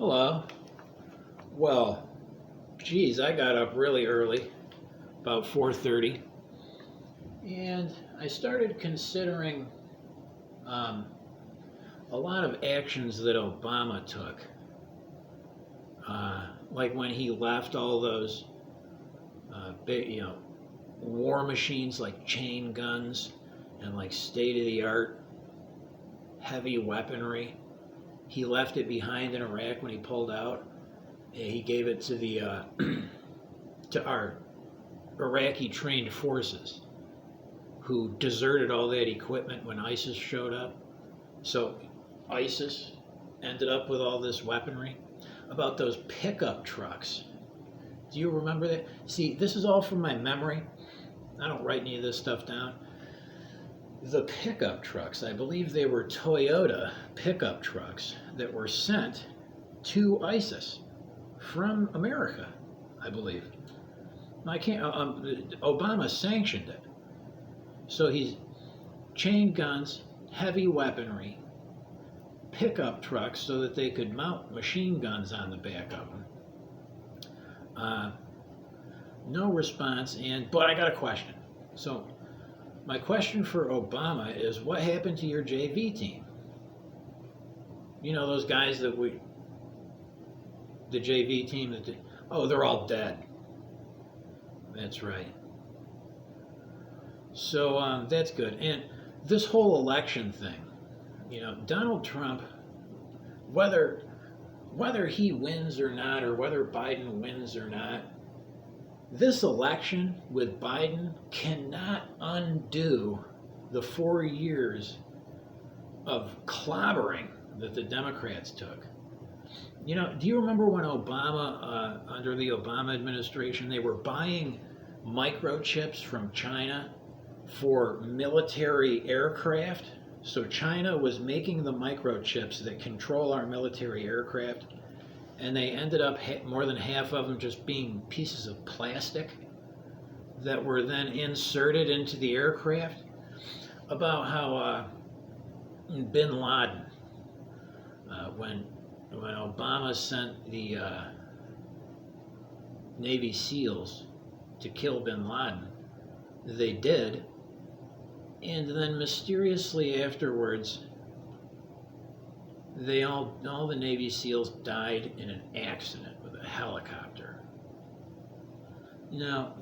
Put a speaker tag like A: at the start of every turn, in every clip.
A: Hello. Well, geez, I got up really early, about 4:30, and I started considering um, a lot of actions that Obama took, like when he left all those big, war machines like chain guns and like state-of-the-art heavy weaponry. He left it behind in Iraq when he pulled out. He gave it to the to our Iraqi trained forces who deserted all that equipment when ISIS showed up. So ISIS ended up with all this weaponry. About those pickup trucks. Do you remember that? See, this is all from my memory. I don't write any of this stuff down. The pickup trucks, I believe they were Toyota pickup trucks that were sent to ISIS from America, I believe. I can't. Obama sanctioned it. So he's chain guns, heavy weaponry, pickup trucks so that they could mount machine guns on the back of them. No response, but I got a question. So my question for Obama is, what happened to your JV team? You know those guys the JV team they're all dead. That's right. So that's good. And this whole election thing, Donald Trump, whether he wins or not, or whether Biden wins or not, this election with Biden cannot undo the 4 years of clobbering that the Democrats took. Do you remember when Obama, under the Obama administration, they were buying microchips from China for military aircraft? So China was making the microchips that control our military aircraft, and they ended up more than half of them just being pieces of plastic that were then inserted into the aircraft. About how Bin Laden, when Obama sent the Navy SEALs to kill Bin Laden, they did, and then mysteriously afterwards, all the Navy SEALs died in an accident with a helicopter. Bo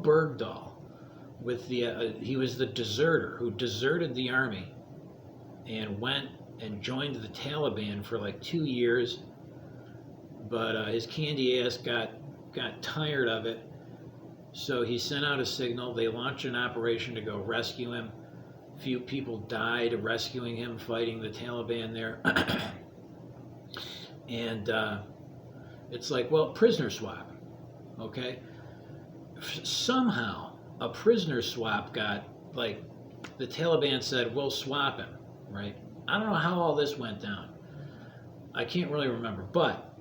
A: Bergdahl, with he was the deserter who deserted the army and went and joined the Taliban for like 2 years, but his candy ass got tired of it, so he sent out a signal. They launched an operation to go rescue him. A few people died rescuing him, fighting the Taliban there. And it's like, well, prisoner swap, okay? Somehow a prisoner swap got, like, the Taliban said, we'll swap him, right? I don't know how all this went down. I can't really remember, but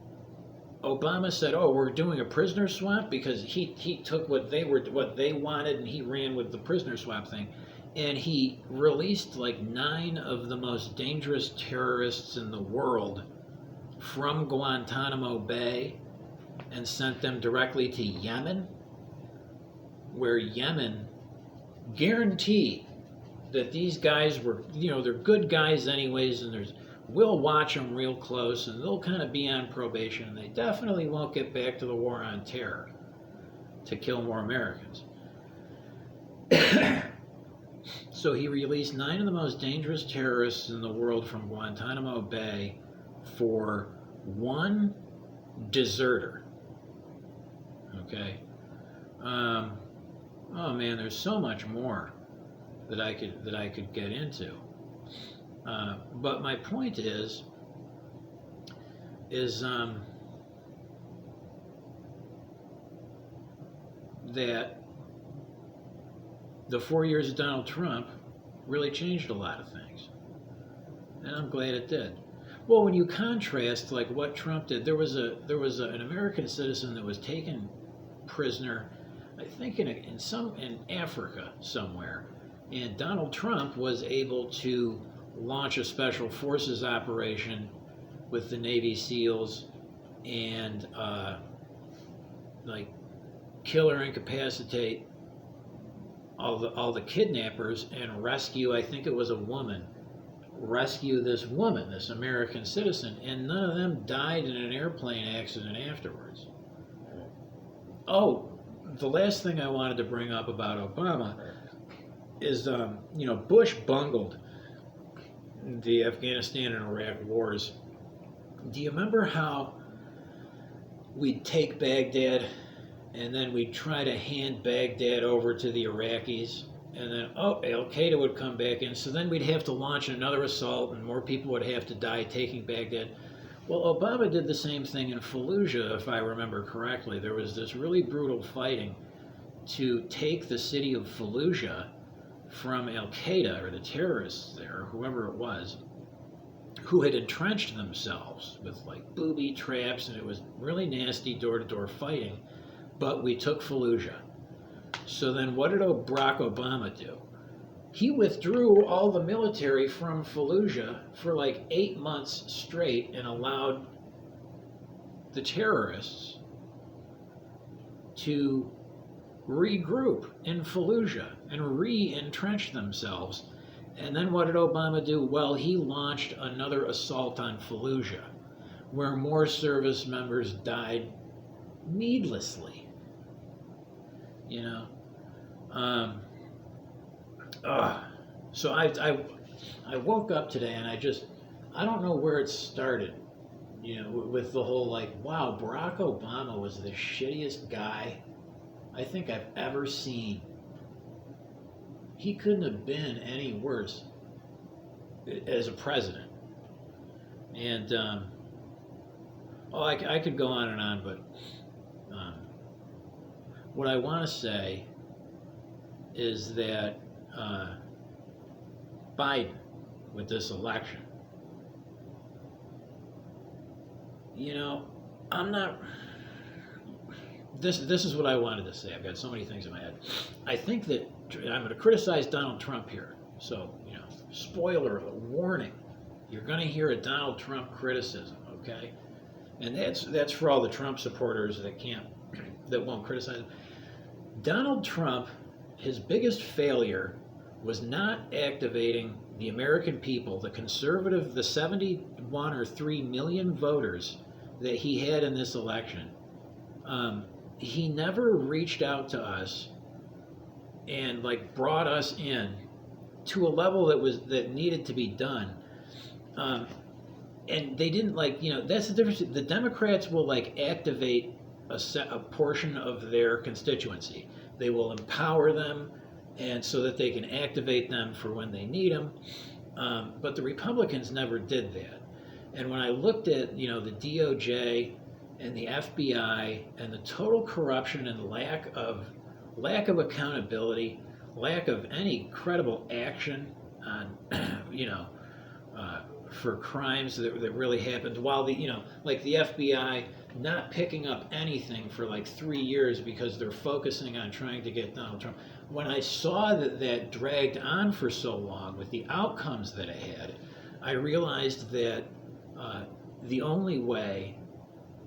A: Obama said, "Oh, we're doing a prisoner swap," because he took what they wanted and he ran with the prisoner swap thing, and he released like 9 of the most dangerous terrorists in the world from Guantanamo Bay and sent them directly to Yemen, where Yemen guaranteed that these guys were, they're good guys anyways, and we'll watch them real close, and they'll kind of be on probation, and they definitely won't get back to the war on terror to kill more Americans. So he released 9 of the most dangerous terrorists in the world from Guantanamo Bay for one deserter. Okay. Oh man, there's so much more that I could get into. But my point is that the 4 years of Donald Trump really changed a lot of things, and I'm glad it did. Well, when you contrast like what Trump did, there was an American citizen that was taken prisoner, I think in Africa somewhere, and Donald Trump was able to launch a special forces operation with the Navy SEALs and like kill or incapacitate all the kidnappers and rescue. I think it was a woman. Rescue this woman, this American citizen, and none of them died in an airplane accident afterwards. Oh, the last thing I wanted to bring up about Obama is, Bush bungled the Afghanistan and Iraq wars. Do you remember how we'd take Baghdad and then we'd try to hand Baghdad over to the Iraqis? And then, Al-Qaeda would come back in. So then we'd have to launch another assault and more people would have to die taking Baghdad. Well, Obama did the same thing in Fallujah, if I remember correctly. There was this really brutal fighting to take the city of Fallujah from Al-Qaeda, or the terrorists there, whoever it was, who had entrenched themselves with like booby traps, and it was really nasty door-to-door fighting. But we took Fallujah. So then what did Barack Obama do? He withdrew all the military from Fallujah for like 8 months straight and allowed the terrorists to regroup in Fallujah and re-entrench themselves. And then what did Obama do? Well, he launched another assault on Fallujah, where more service members died needlessly. So I woke up today and I don't know where it started, with the whole like, wow, Barack Obama was the shittiest guy I think I've ever seen. He couldn't have been any worse as a president. And I could go on, but what I want to say is that Biden, with this election, I'm not. This is what I wanted to say. I've got so many things in my head. I think that I'm going to criticize Donald Trump here. So, spoiler alert, warning. You're going to hear a Donald Trump criticism, okay? And that's for all the Trump supporters that won't criticize him. Donald Trump, his biggest failure was not activating the American people, the conservative, the 71 or 3 million voters that he had in this election. He never reached out to us and like brought us in to a level that needed to be done. And they didn't that's the difference. The Democrats will activate a portion of their constituency. They will empower them, and so that they can activate them for when they need them. But the Republicans never did that. And when I looked at the DOJ and the FBI and the total corruption and lack of accountability, lack of any credible action on for crimes that really happened, while the FBI not picking up anything for 3 years because they're focusing on trying to get Donald Trump. When I saw that dragged on for so long with the outcomes that it had, I realized that the only way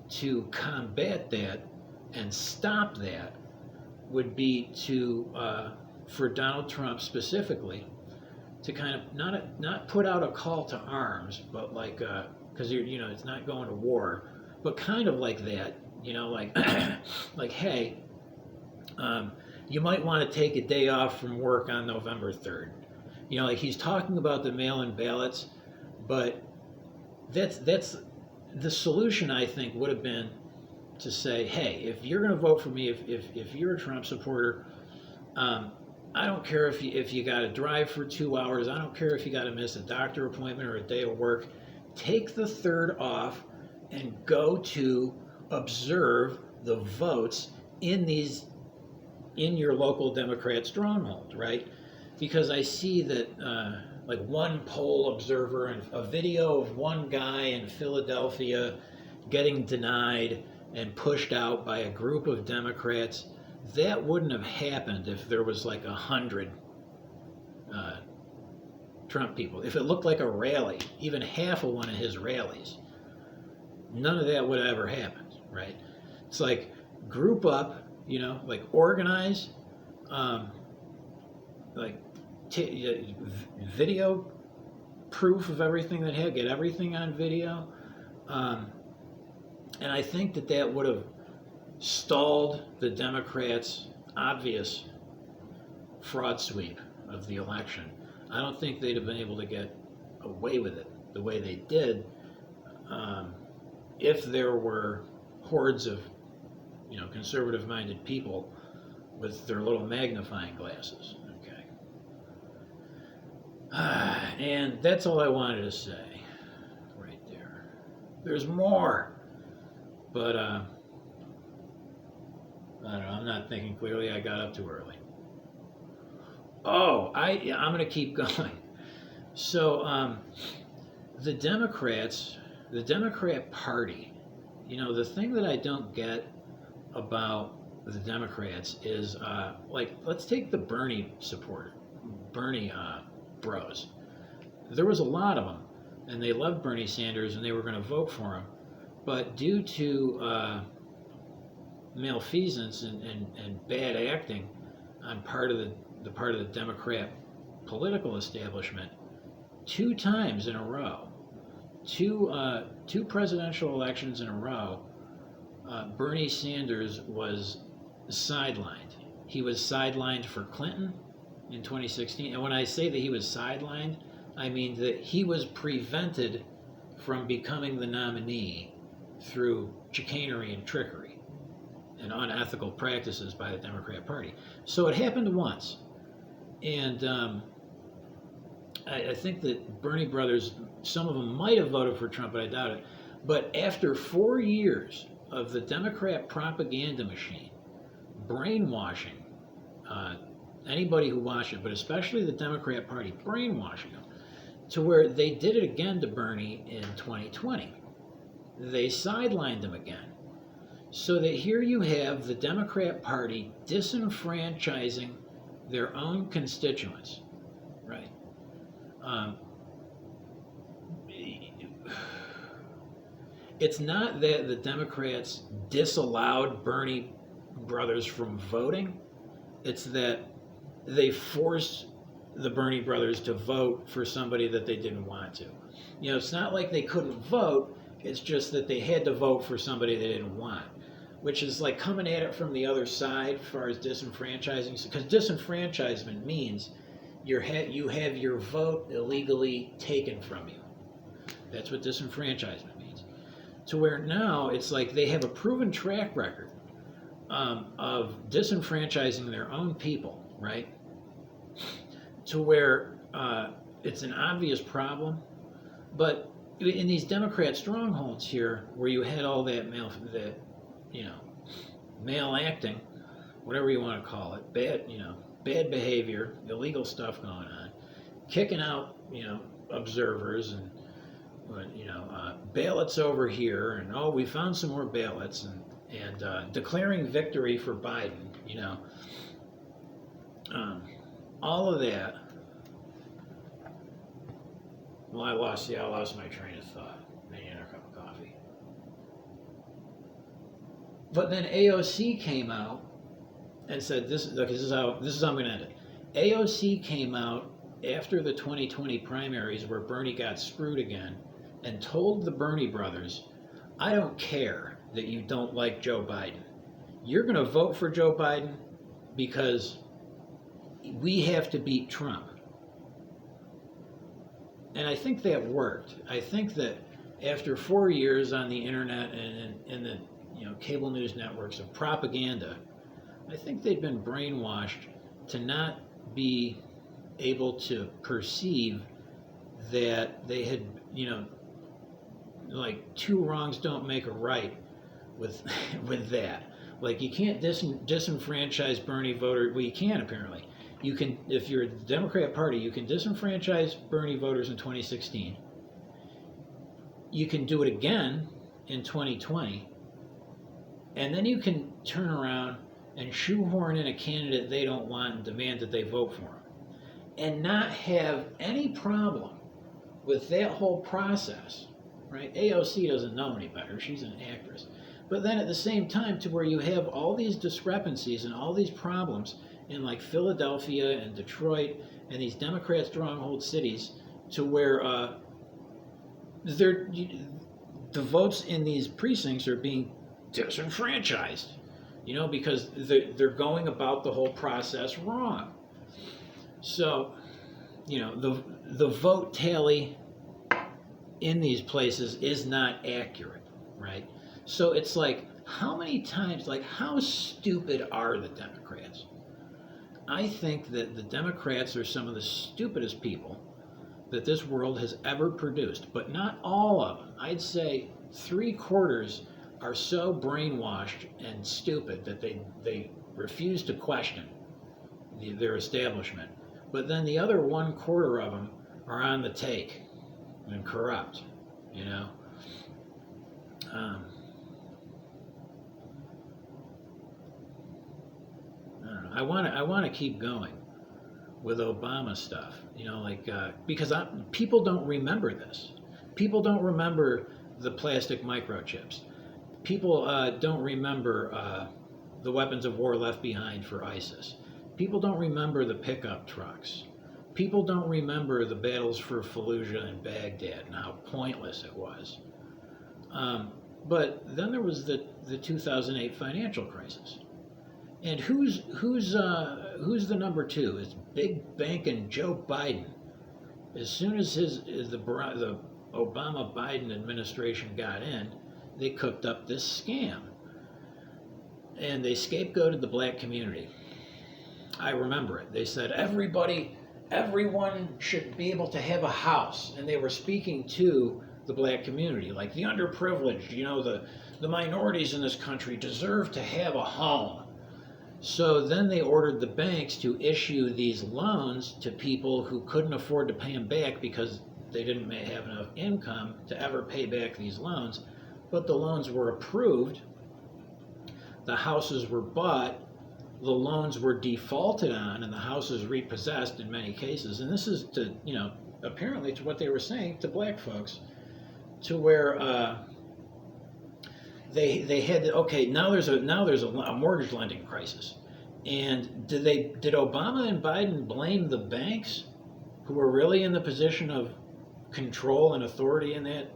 A: to combat that and stop that would be for Donald Trump specifically to kind of not put out a call to arms, but because it's not going to war, but kind of like that, hey, you might want to take a day off from work on November 3rd. He's talking about the mail-in ballots, but that's the solution. I think would have been to say, hey, if you're going to vote for me, if you're a Trump supporter, I don't care if you got to drive for 2 hours. I don't care if you got to miss a doctor appointment or a day of work. Take the 3rd off and go to observe the votes in your local Democrat stronghold, right? Because I see that one poll observer and a video of one guy in Philadelphia getting denied and pushed out by a group of Democrats. That wouldn't have happened if there was 100 Trump people. If it looked like a rally, even half of one of his rallies, none of that would have ever happened, right? It's like group up, like organize, um, like video proof of everything that had, get everything on video. Um, and I think that would have stalled the Democrats' obvious fraud sweep of the election. I don't think they'd have been able to get away with it the way they did if there were hordes of, conservative-minded people with their little magnifying glasses. Okay, and that's all I wanted to say, right there. There's more, but I don't know. I'm not thinking clearly. I got up too early. Oh, I'm going to keep going. So the Democrats, the Democrat Party, the thing that I don't get about the Democrats is let's take the Bernie bros. There was a lot of them, and they loved Bernie Sanders, and they were going to vote for him, but due to malfeasance and bad acting on part of the Democrat political establishment, 2 times in a row, two presidential elections in a row, Bernie Sanders was sidelined. He was sidelined for Clinton in 2016, and when I say that he was sidelined, I mean that he was prevented from becoming the nominee through chicanery and trickery and unethical practices by the Democrat Party. So it happened once. And I think that Bernie brothers, some of them might have voted for Trump, but I doubt it. But after 4 years of the Democrat propaganda machine brainwashing anybody who watched it, but especially the Democrat Party, brainwashing them, to where they did it again to Bernie in 2020. They sidelined him again. So that here you have the Democrat Party disenfranchising their own constituents, right? It's not that the Democrats disallowed Bernie brothers from voting. It's that they forced the Bernie brothers to vote for somebody that they didn't want to. It's not like they couldn't vote. It's just that they had to vote for somebody they didn't want, which is like coming at it from the other side as far as disenfranchising. Because disenfranchisement means you have your vote illegally taken from you. That's what disenfranchisement means. To where now it's like they have a proven track record of disenfranchising their own people, right? To where it's an obvious problem. But in these Democrat strongholds here, where you had all that male acting, whatever you want to call it, bad behavior, illegal stuff going on, kicking out, observers and, ballots over here, and we found some more ballots, and declaring victory for Biden, all of that. Well, I lost my train of thought. I need another cup of coffee. But then AOC came out and said, this is how I'm going to end it. AOC came out after the 2020 primaries where Bernie got screwed again and told the Bernie brothers, I don't care that you don't like Joe Biden. You're going to vote for Joe Biden because we have to beat Trump. And I think that worked. I think that after 4 years on the internet and in the cable news networks of propaganda, I think they'd been brainwashed to not be able to perceive that they had, like 2 wrongs don't make a right with that. Like you can't disenfranchise Bernie voters. Well, you can apparently. You can, if you're the Democrat Party, you can disenfranchise Bernie voters in 2016. You can do it again in 2020. And then you can turn around and shoehorn in a candidate they don't want and demand that they vote for him. And not have any problem with that whole process right? AOC doesn't know any better. She's an actress. But then at the same time, to where you have all these discrepancies and all these problems in like Philadelphia and Detroit and these Democrat stronghold cities, to where they're, the votes in these precincts are being disenfranchised, because they're going about the whole process wrong. So, the vote tally in these places is not accurate, right? So it's like, how many times, like, how stupid are the Democrats? I think that the Democrats are some of the stupidest people that this world has ever produced, but not all of them. I'd say 3/4 are so brainwashed and stupid that they refuse to question their establishment. But then the other 1/4 of them are on the take and corrupt, I don't know. I want to keep going with Obama stuff, because people don't remember this. People don't remember the plastic microchips. People don't remember the weapons of war left behind for ISIS. People don't remember the pickup trucks. People don't remember the battles for Fallujah and Baghdad and how pointless it was. But then there was the 2008 financial crisis. And who's the number two? It's big banking Joe Biden. As soon as the Obama-Biden administration got in, they cooked up this scam. And they scapegoated the black community. I remember it. They said everyone should be able to have a house. And they were speaking to the black community, like the underprivileged, the minorities in this country deserve to have a home. So then they ordered the banks to issue these loans to people who couldn't afford to pay them back because they didn't have enough income to ever pay back these loans. But the loans were approved, the houses were bought, the loans were defaulted on, and the houses repossessed in many cases. And this is to, apparently to what they were saying to black folks, to where they had now there's a mortgage lending crisis. And did Obama and Biden blame the banks, who were really in the position of control and authority in that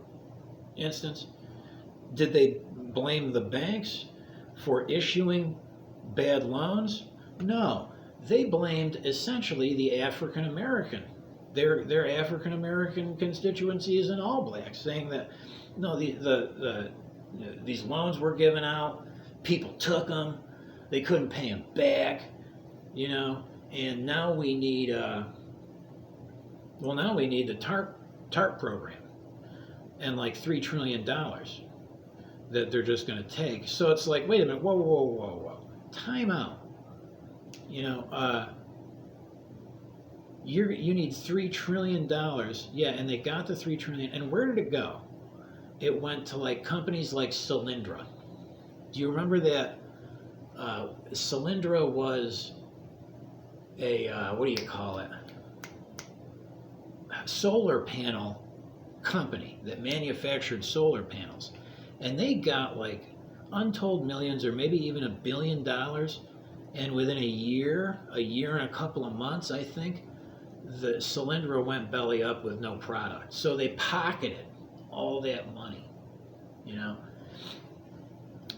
A: instance? Did they blame the banks for issuing bad loans? No, they blamed essentially the African American, their African American constituencies and all blacks, saying that no, these loans were given out, people took them, they couldn't pay them back, and now we need the TARP program and like $3 trillion that they're just going to take. So it's like, wait a minute, whoa, time out. You need $3 trillion, yeah, and they got the $3 trillion, and where did it go? It went to like companies like Solyndra. Do you remember that? Solyndra was a what do you call it? A solar panel company that manufactured solar panels, and they got like untold millions, or maybe even $1 billion. And within a year and a couple of months, I think, the Solyndra went belly up with no product. So they pocketed all that money,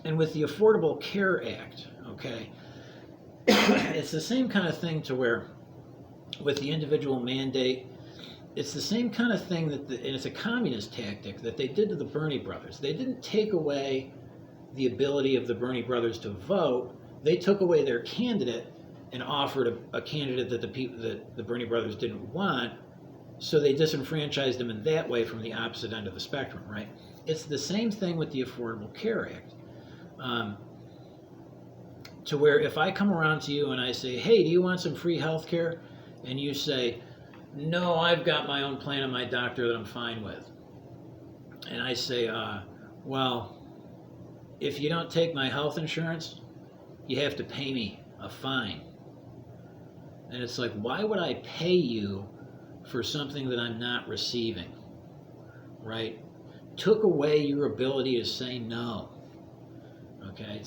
A: And with the Affordable Care Act, it's the same kind of thing, to where with the individual mandate, it's the same kind of thing and it's a communist tactic that they did to the Bernie brothers. They didn't take away the ability of the Bernie brothers to vote. They took away their candidate and offered a candidate that the Bernie brothers didn't want. So they disenfranchised them in that way from the opposite end of the spectrum, right? It's the same thing with the Affordable Care Act. To where if I come around to you and I say, hey, do you want some free health care? And you say, no, I've got my own plan and my doctor that I'm fine with. And I say, well, if you don't take my health insurance, you have to pay me a fine. And it's like, why would I pay you for something that I'm not receiving, right? took away your ability to say no. Okay,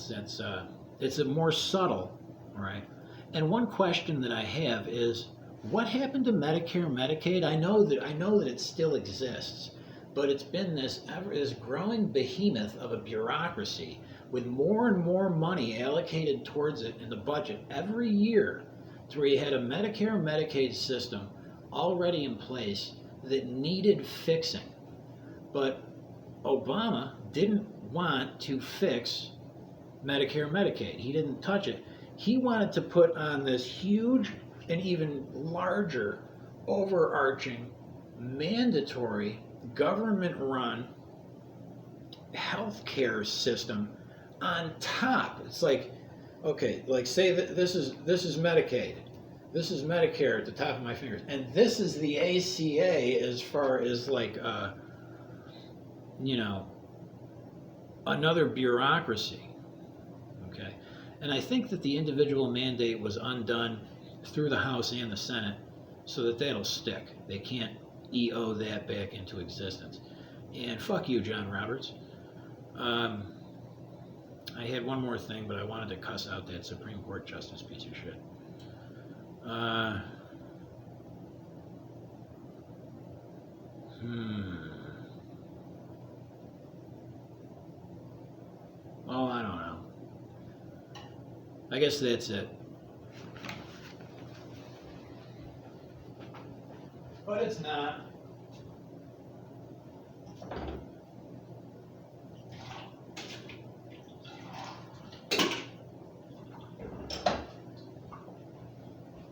A: it's a more subtle, right? And one question that I have is, what happened to Medicare and Medicaid? I know that it still exists, but it's been this growing behemoth of a bureaucracy with more and more money allocated towards it in the budget every year, to where you had a Medicare and Medicaid system already in place that needed fixing. But Obama didn't want to fix Medicare and Medicaid. He didn't touch it. He wanted to put on this huge and even larger, overarching, mandatory, government-run healthcare system on top. It's like, okay, like say that this is Medicaid, this is Medicare at the top of my fingers, and this is the ACA as far as like another bureaucracy. Okay, and I think that the individual mandate was undone through the House and the Senate, so that that'll stick. They can't EO that back into existence. And fuck you, John Roberts. I had one more thing, but I wanted to cuss out that Supreme Court justice piece of shit. Oh, I don't know. I guess that's it. But it's not.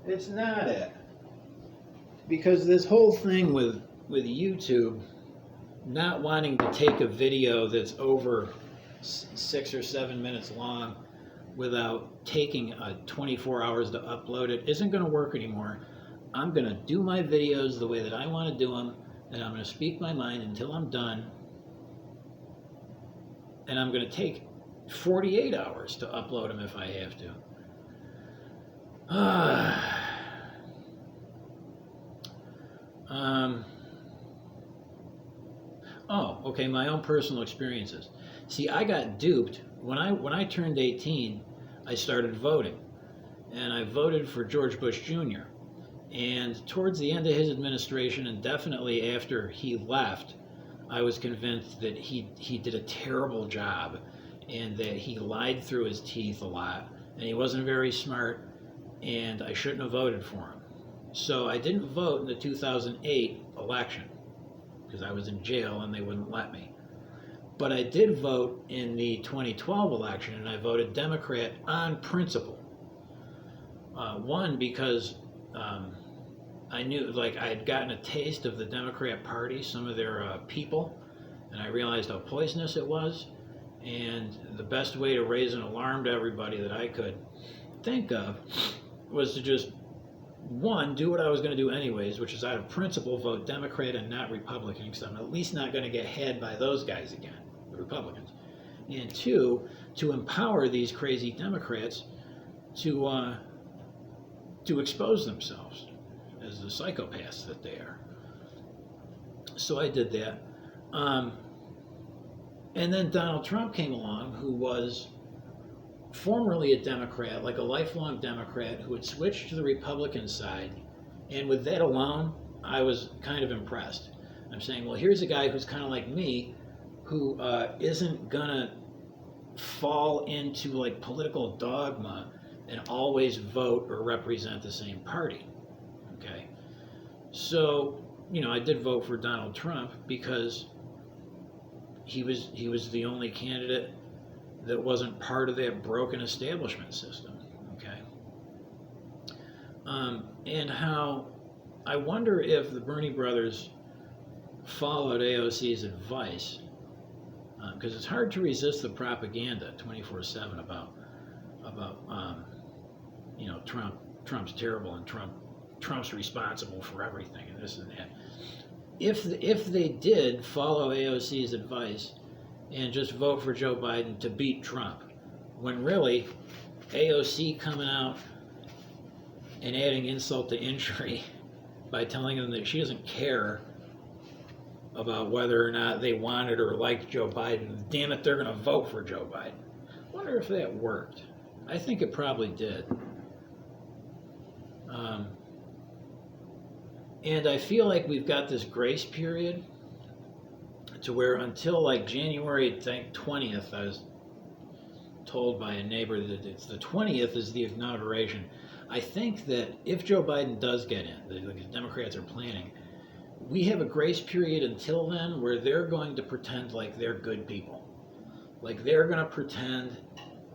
A: It's not it. Because this whole thing with YouTube not wanting to take a video that's over 6 or 7 minutes long without taking 24 hours to upload it isn't going to work anymore. I'm going to do my videos the way that I want to do them, and I'm going to speak my mind until I'm done. And I'm going to take 48 hours to upload them if I have to. Oh, okay, my own personal experiences. See, I got duped. When I turned 18, I started voting. And I voted for George Bush Jr. And towards the end of his administration, and definitely after he left, I was convinced that he did a terrible job, and that he lied through his teeth a lot, and he wasn't very smart, and I shouldn't have voted for him. So I didn't vote in the 2008 election because I was in jail and they wouldn't let me. But I did vote in the 2012 election, and I voted Democrat on principle. One, because I knew, like, I had gotten a taste of the Democrat Party, some of their people, and I realized how poisonous it was. And the best way to raise an alarm to everybody that I could think of was to just, one, do what I was going to do anyways, which is out of principle vote Democrat and not Republican, because I'm at least not going to get had by those guys again, the Republicans. And two, to empower these crazy Democrats to expose themselves as the psychopaths that they are. So I did that. And then Donald Trump came along, who was formerly a Democrat, like a lifelong Democrat, who had switched to the Republican side. And with that alone, I was kind of impressed. I'm saying, well, here's a guy who's kind of like me, who isn't gonna fall into like political dogma and always vote or represent the same party. Okay, so I did vote for Donald Trump because he was the only candidate that wasn't part of that broken establishment system. Okay, and how I wonder if the Bernie brothers followed AOC's advice, because it's hard to resist the propaganda 24/7 about Trump's terrible and Trump's responsible for everything and this and that. If they did follow AOC's advice and just vote for Joe Biden to beat Trump, when really AOC coming out and adding insult to injury by telling them that she doesn't care about whether or not they wanted or liked Joe Biden. Damn it, they're going to vote for Joe Biden. I wonder if that worked. I think it probably did. And I feel like we've got this grace period to where until like January 20th, I was told by a neighbor that it's the 20th is the inauguration. I think that if Joe Biden does get in, the Democrats are planning, we have a grace period until then where they're going to pretend like they're good people. Like they're going to pretend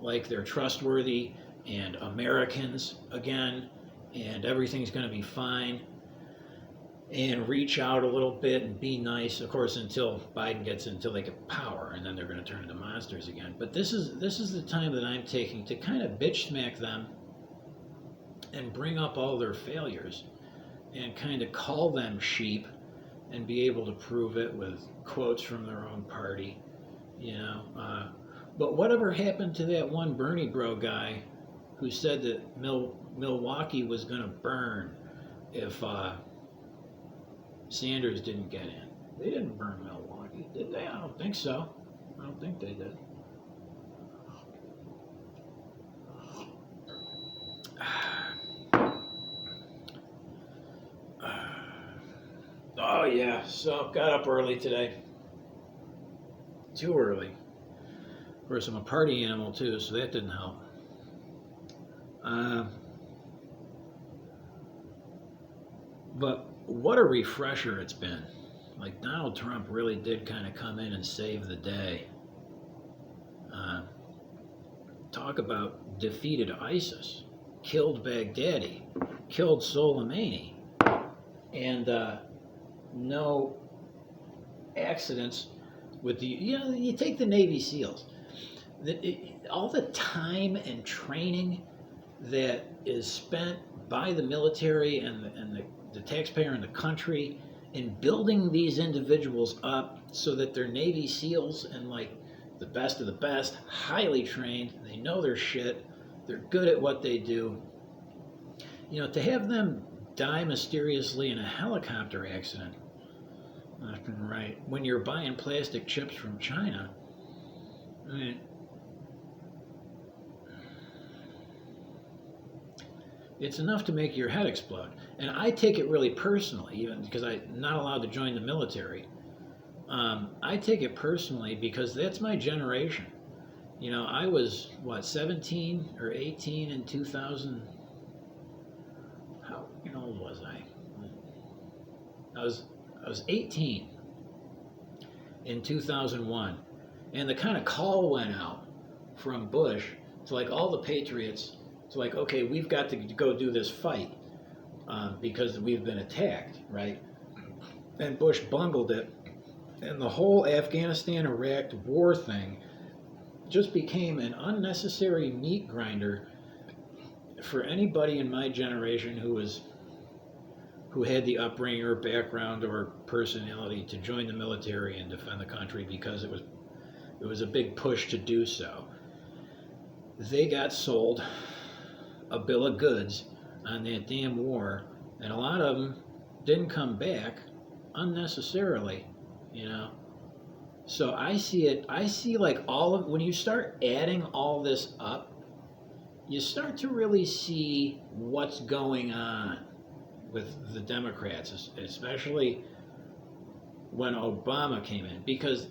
A: like they're trustworthy and Americans again, and everything's going to be fine, and reach out a little bit and be nice, of course, until Biden gets until they get power, and then they're going to turn into monsters again. But this is the time that I'm taking to kind of bitch smack them and bring up all their failures and kind of call them sheep and be able to prove it with quotes from their own party, you know. But whatever happened to that one Bernie bro guy who said that Milwaukee was going to burn if Sanders didn't get in? They didn't burn Milwaukee, did they? I don't think so. I don't think they did. Oh yeah, so got up early today. Too early. Of course, I'm a party animal too, so that didn't help. But what a refresher it's been. Like Donald Trump really did kind of come in and save the day. Talk about defeated ISIS, killed Baghdadi, killed Soleimani, and no accidents with the, you take the Navy SEALs. All the time and training that is spent by the military and the taxpayer in the country in building these individuals up so that they're Navy SEALs and like the best of the best, highly trained, they know their shit, they're good at what they do. To have them die mysteriously in a helicopter accident, left and right, when you're buying plastic chips from China, I mean, it's enough to make your head explode. And I take it really personally, even because I'm not allowed to join the military. I take it personally because that's my generation. I was, 17 or 18 in 2000. How old was I? I was 18 in 2001. And the kind of call went out from Bush to like all the patriots. It's like, okay, we've got to go do this fight because we've been attacked, right? And Bush bungled it. And the whole Afghanistan-Iraq war thing just became an unnecessary meat grinder for anybody in my generation who had the upbringing or background or personality to join the military and defend the country because it was a big push to do so. They got sold a bill of goods on that damn war, and a lot of them didn't come back unnecessarily, So I see like when you start adding all this up, you start to really see what's going on with the Democrats, especially when Obama came in, because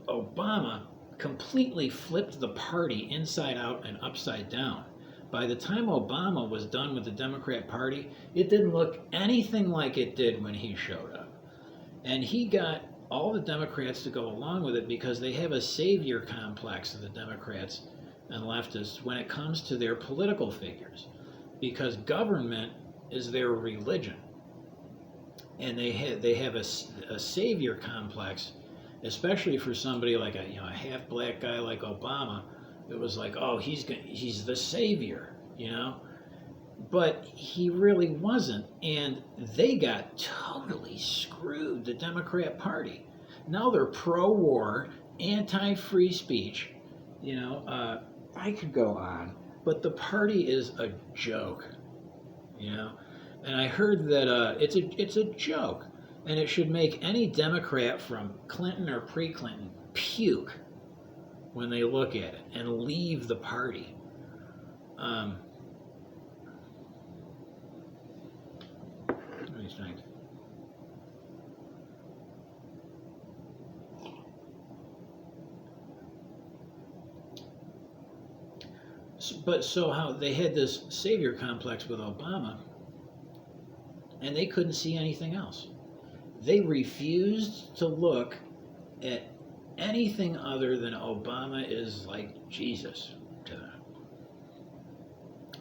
A: Obama completely flipped the party inside out and upside down. By the time Obama was done with the Democrat Party, it didn't look anything like it did when he showed up. And he got all the Democrats to go along with it because they have a savior complex of the Democrats and leftists when it comes to their political figures, because government is their religion. And they have a savior complex, especially for somebody like a half-black guy like Obama. It was like, oh, he's the savior, But he really wasn't, and they got totally screwed, the Democrat Party. Now they're pro-war, anti-free speech, I could go on, but the party is a joke, And I heard that it's a joke And it should make any Democrat from Clinton or pre-Clinton puke when they look at it and leave the party. What do you think? But so how they had this savior complex with Obama, and they couldn't see anything else. They refused to look at anything other than Obama is like Jesus to them.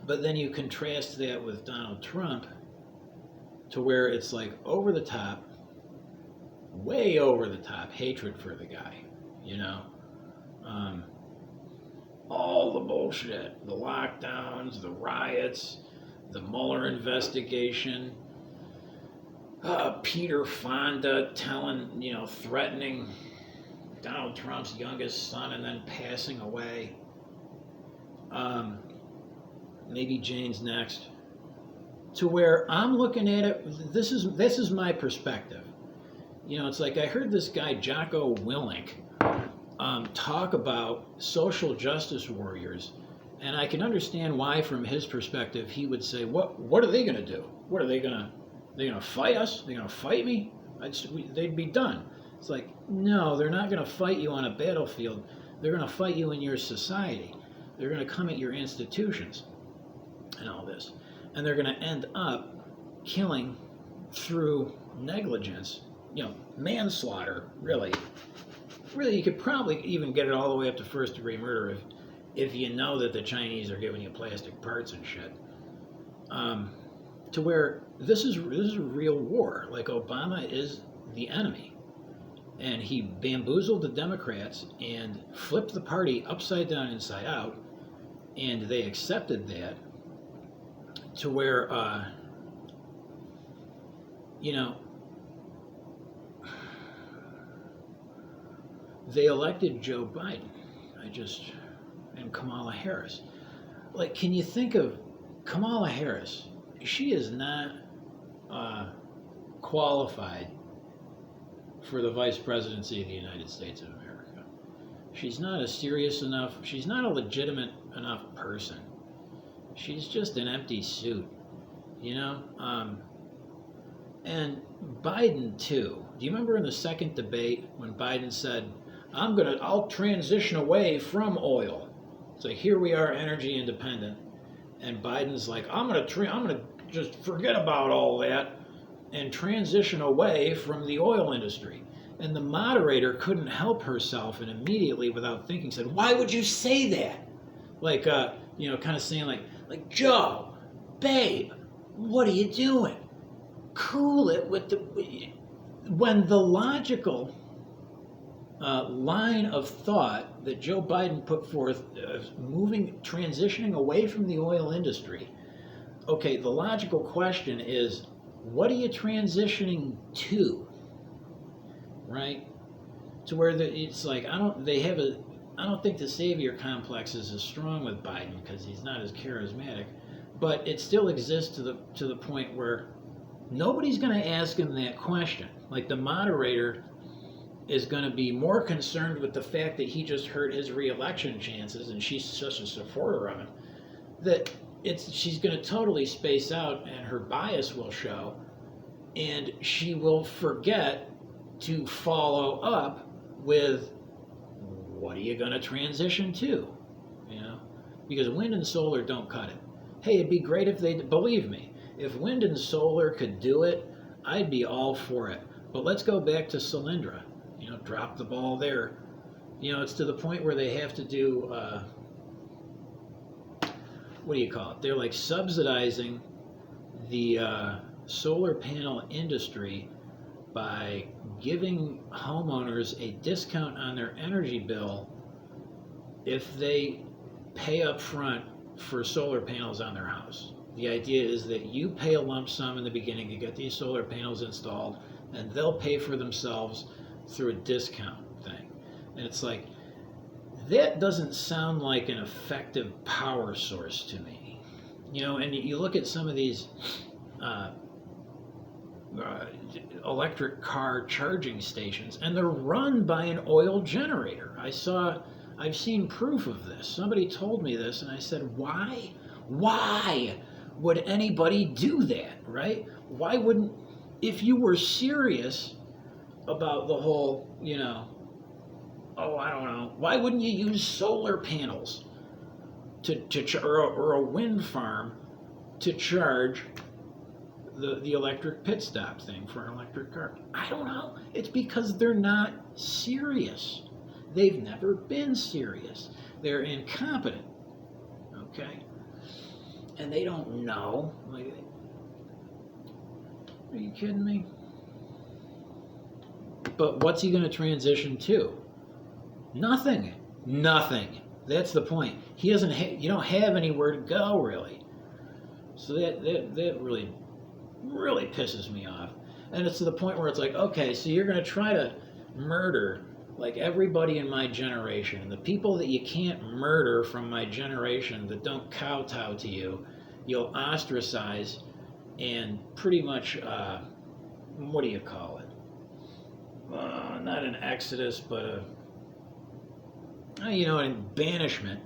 A: But then you contrast that with Donald Trump, to where it's like over the top, way over the top hatred for the guy, you know. All the bullshit, the lockdowns, the riots, the Mueller investigation, Peter Fonda threatening Donald Trump's youngest son and then passing away. Maybe Jane's next. To where I'm looking at it, this is my perspective. You know, it's like I heard this guy Jocko Willink talk about social justice warriors, and I can understand why, from his perspective, he would say, "What are they going to do? What are they going to fight us? They're going to fight me? They'd be done." It's like, no, they're not going to fight you on a battlefield. They're going to fight you in your society. They're going to come at your institutions and all this, and they're going to end up killing through negligence. You know, manslaughter, really. Really, you could probably even get it all the way up to first-degree murder if you know that the Chinese are giving you plastic parts and shit. To where this is a real war. Like, Obama is the enemy, and he bamboozled the Democrats and flipped the party upside down, inside out, and they accepted that. To where, they elected Joe Biden, and Kamala Harris. Like, can you think of Kamala Harris? She is not qualified for the vice presidency of the United States of America. She's not she's not a legitimate enough person. She's just an empty suit, you know? And Biden, too. Do you remember in the second debate when Biden said, I'll transition away from oil. So here we are, energy independent. And Biden's like, I'm gonna just forget about all that and transition away from the oil industry. And the moderator couldn't help herself, and immediately, without thinking, said, "Why would you say that?" Like, kind of saying like, Joe, babe, what are you doing? Cool it with when the logical line of thought that Joe Biden put forth, transitioning away from the oil industry. Okay, the logical question is, what are you transitioning to? Right? To where it's like, I don't think the savior complex is as strong with Biden because he's not as charismatic, but it still exists to the point where nobody's going to ask him that question. Like, the moderator is going to be more concerned with the fact that he just hurt his re-election chances, and she's such a supporter of him, that she's going to totally space out, and her bias will show, and she will forget to follow up with, what are you going to transition to? You know, because wind and solar don't cut it. Hey, it'd be great if believe me, if wind and solar could do it, I'd be all for it. But let's go back to Solyndra. Drop the ball there. It's to the point where they have to do, what do you call it? They're like subsidizing the solar panel industry by giving homeowners a discount on their energy bill if they pay up front for solar panels on their house. The idea is that you pay a lump sum in the beginning to get these solar panels installed, and they'll pay for themselves through a discount thing. And it's like, that doesn't sound like an effective power source to me. And you look at some of these uh, electric car charging stations, and they're run by an oil generator. I've seen proof of this. Somebody told me this, and I said, why? Why would anybody do that, right? Why wouldn't, if you were serious about the whole, oh, I don't know, why wouldn't you use solar panels or a wind farm to charge the electric pit stop thing for an electric car? I don't know. It's because they're not serious. They've never been serious. They're incompetent. Okay? And they don't know. Like, are you kidding me? But what's he going to transition to? Nothing. Nothing. That's the point. He doesn't. You don't have anywhere to go, really. So that really pisses me off. And it's to the point where it's like, okay, so you're going to try to murder like everybody in my generation, and the people that you can't murder from my generation that don't kowtow to you, you'll ostracize and pretty much, what do you call it? Not an exodus, but banishment.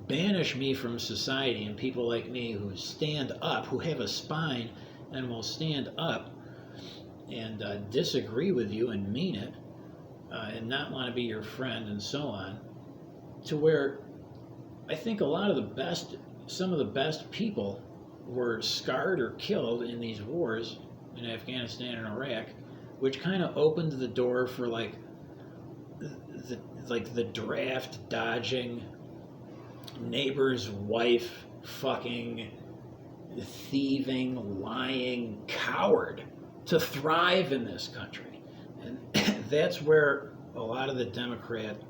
A: Banish me from society, and people like me who stand up, who have a spine and will stand up and disagree with you and mean it, and not want to be your friend and so on, to where I think some of the best people were scarred or killed in these wars in Afghanistan and Iraq, which kind of opened the door for the draft dodging, neighbor's wife fucking, thieving, lying coward to thrive in this country. And that's where a lot of the Democrat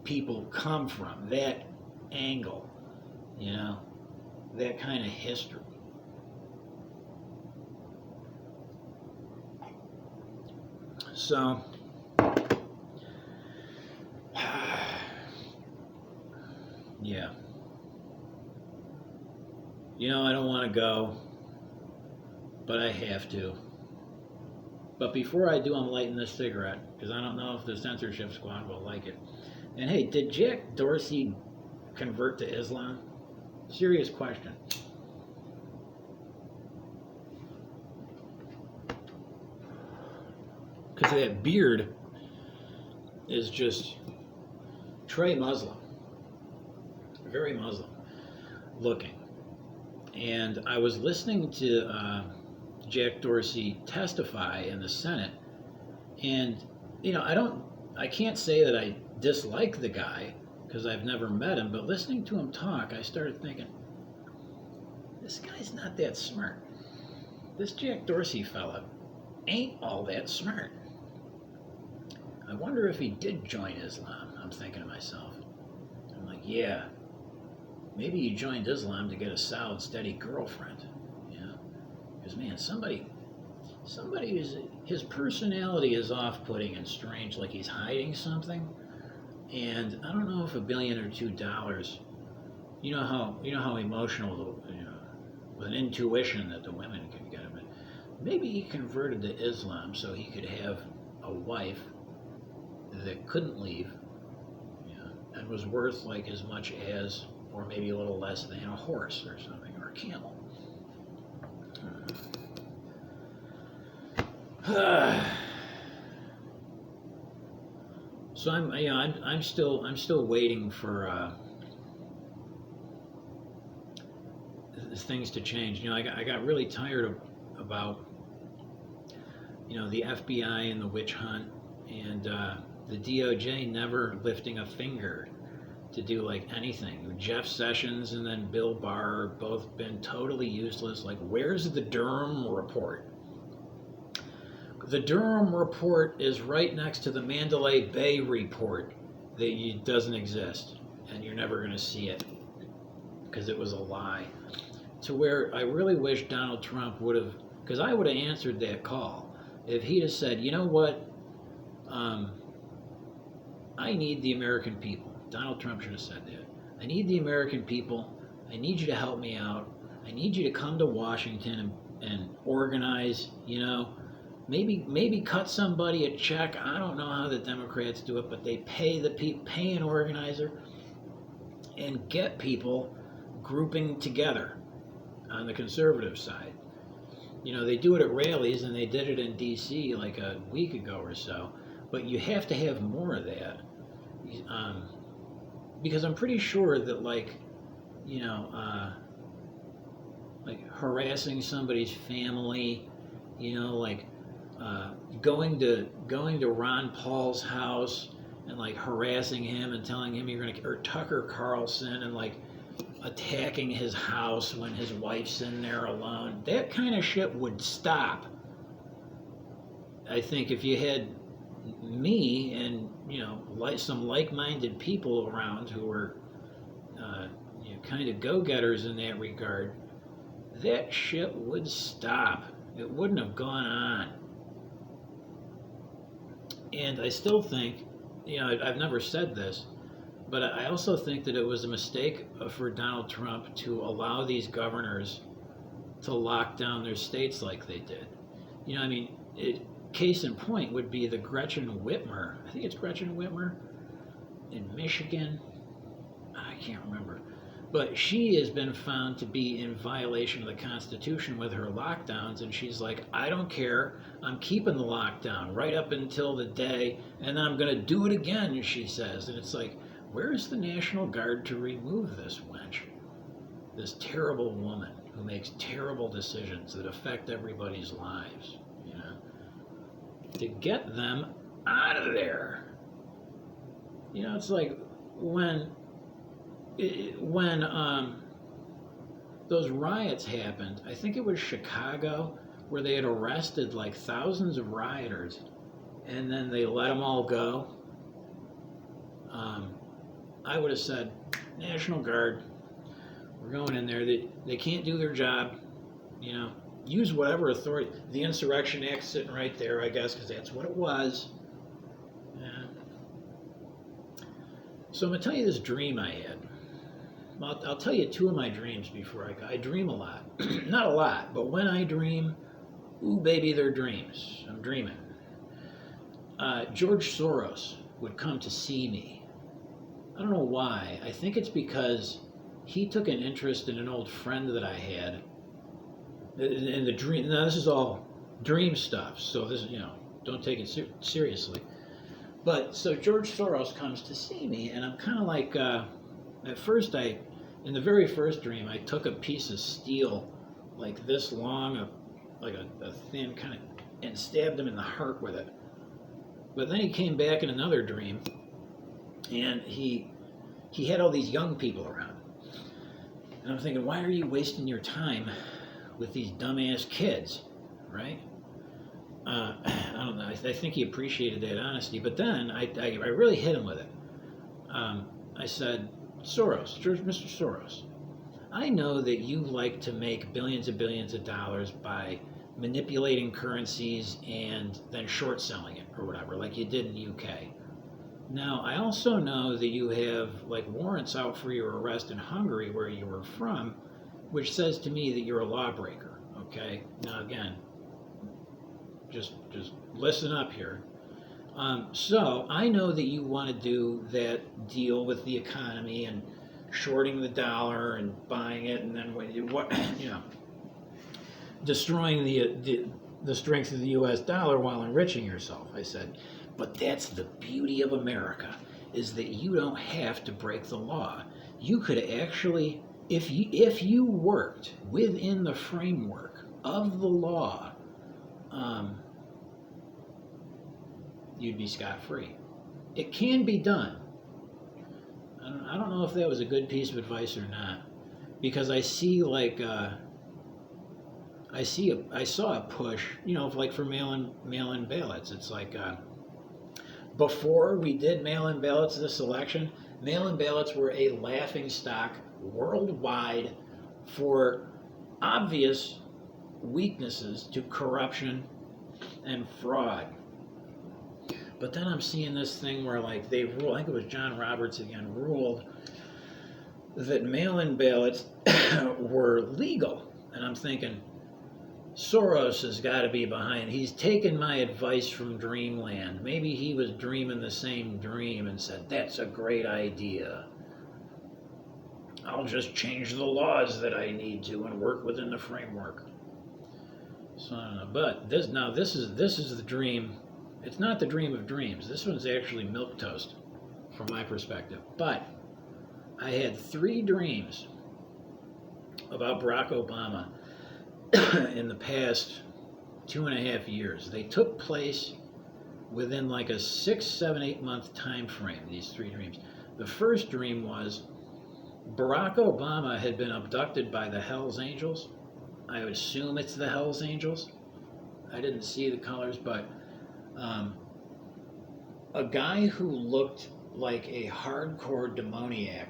A: people come from, that angle, that kind of history. So, yeah. I don't want to go, but I have to. But before I do, I'm lighting this cigarette, because I don't know if the censorship squad will like it. And hey, did Jack Dorsey convert to Islam? Serious question. Because that beard is just Trey Muslim. Very Muslim looking. And I was listening to Jack Dorsey testify in the Senate, and I can't say that I dislike the guy because I've never met him, but listening to him talk, I started thinking, this guy's not that smart. This Jack Dorsey fella ain't all that smart. I wonder if he did join Islam, I'm thinking to myself. I'm like, yeah, maybe he joined Islam to get a solid, steady girlfriend. Because, man, somebody his personality is off-putting and strange, like he's hiding something. And I don't know if $1 billion or $2, you know how emotional, with an intuition that the women can get him. But maybe he converted to Islam so he could have a wife that couldn't leave, and was worth like as much as, or maybe a little less than, a horse or something, or a camel. So I'm still waiting for things to change. I got really tired about the FBI and the witch hunt, and the DOJ never lifting a finger to do like anything. Jeff Sessions and then Bill Barr have both been totally useless. Like, where's the Durham report? The Durham report is right next to the Mandalay Bay report that doesn't exist, and you're never going to see it because it was a lie. To where I really wish Donald Trump would have, because I would have answered that call if he'd have said, you know what, I need the American people. Donald Trump should have said that. I need the American people. I need you to help me out. I need you to come to Washington and organize, maybe cut somebody a check. I don't know how the Democrats do it, but they pay an organizer and get people grouping together on the conservative side. They do it at rallies, and they did it in D.C. like a week ago or so. But you have to have more of that, because I'm pretty sure that like harassing somebody's family, like going to Ron Paul's house and like harassing him and telling him or Tucker Carlson and like attacking his house when his wife's in there alone. That kind of shit would stop. I think if you had me and some like-minded people around who were kind of go-getters in that regard, that shit would stop. It wouldn't have gone on. And I still think, I've never said this, but I also think that it was a mistake for Donald Trump to allow these governors to lock down their states like they did. Case in point would be the Gretchen Whitmer. I think it's Gretchen Whitmer in Michigan. I can't remember. But she has been found to be in violation of the Constitution with her lockdowns, and she's like, I don't care. I'm keeping the lockdown right up until the day, and then I'm going to do it again, she says. And it's like, where is the National Guard to remove this wench? This terrible woman who makes terrible decisions that affect everybody's lives, to get them out of there. It's like when those riots happened, I think it was Chicago, where they had arrested like thousands of rioters, and then they let them all go. I would have said, National Guard, we're going in there. They can't do their job, use whatever authority. The Insurrection Act's sitting right there, I guess, because that's what it was. Yeah. So I'm going to tell you this dream I had. I'll tell you two of my dreams before I go. I dream a lot. Not a lot, but when I dream, ooh, baby, they're dreams. I'm dreaming. George Soros would come to see me. I don't know why. I think it's because he took an interest in an old friend that I had. In the dream, now this is all dream stuff, so this, don't take it seriously. But so George Soros comes to see me, and I'm kind of like, at first in the very first dream, I took a piece of steel like this long, like a thin kind of, and stabbed him in the heart with it. But then he came back in another dream, and he had all these young people around. And I'm thinking, why are you wasting your time with these dumbass kids, right? I don't know. I think he appreciated that honesty. But then I really hit him with it. I said, Soros, Mr. Soros, I know that you like to make billions and billions of dollars by manipulating currencies and then short selling it or whatever, like you did in the UK. Now, I also know that you have like warrants out for your arrest in Hungary, where you were from, which says to me that you're a lawbreaker, okay? Now, again, just listen up here. So I know that you want to do that deal with the economy and shorting the dollar and buying it, and then destroying the strength of the U.S. dollar while enriching yourself. I said, but that's the beauty of America, is that you don't have to break the law. You could actually, if you worked within the framework of the law, you'd be scot-free. It can be done. I don't know if that was a good piece of advice or not, because I see like I saw a push, like for mail-in ballots. It's like before we did mail-in ballots this election, mail-in ballots were a laughingstock worldwide for obvious weaknesses to corruption and fraud. But then I'm seeing this thing where like they rule, I think it was John Roberts again, ruled that mail-in ballots were legal. And I'm thinking, Soros has got to be behind. He's taken my advice from Dreamland. Maybe he was dreaming the same dream and said, that's a great idea. I'll just change the laws that I need to and work within the framework. So I don't know. But this is the dream. It's not the dream of dreams. This one's actually milquetoast from my perspective. But I had 3 dreams about Barack Obama in the past 2.5 years. They took place within like a 6, 7, 8 month time frame, these 3 dreams. The first dream was Barack Obama had been abducted by the Hells Angels. I would assume it's the Hells Angels. I didn't see the colors, but a guy who looked like a hardcore demoniac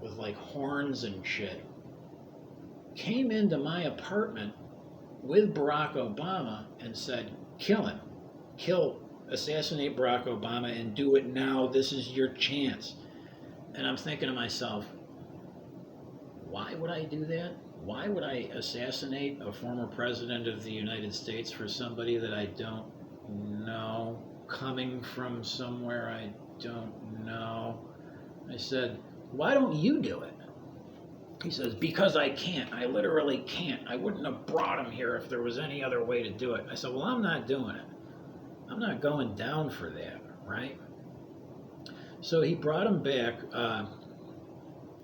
A: with like horns and shit came into my apartment with Barack Obama and said, kill him. Assassinate Barack Obama and do it now. This is your chance. And I'm thinking to myself, why would I do that? Why would I assassinate a former president of the United States for somebody that I don't know, coming from somewhere I don't know? I said, why don't you do it? He says, because I can't. I literally can't. I wouldn't have brought him here if there was any other way to do it. I said, well, I'm not doing it. I'm not going down for that, right? So he brought him back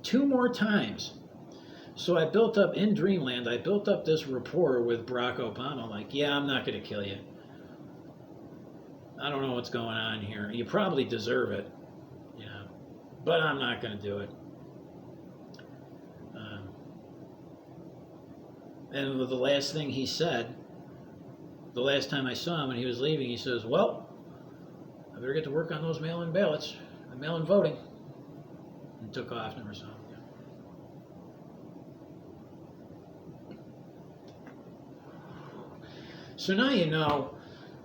A: 2 more times. So I built up, in Dreamland, I built up this rapport with Barack Obama, like, yeah, I'm not going to kill you. I don't know what's going on here. You probably deserve it, you know, but I'm not going to do it. And the last thing he said, the last time I saw him when he was leaving, he says, well, I better get to work on those mail-in ballots, mail-in voting. And took off, never saw him again. So now you know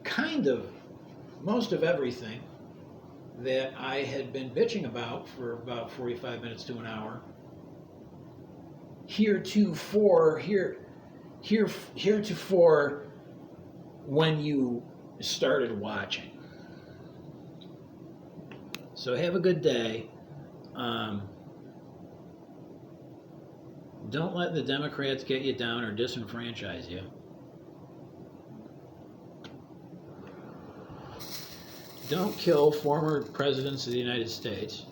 A: kind of most of everything that I had been bitching about for about 45 minutes to an hour. Heretofore when you started watching. So have a good day. Don't let the Democrats get you down or disenfranchise you. Don't kill former presidents of the United States.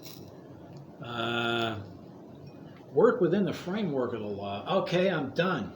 A: Work within the framework of the law. Okay, I'm done.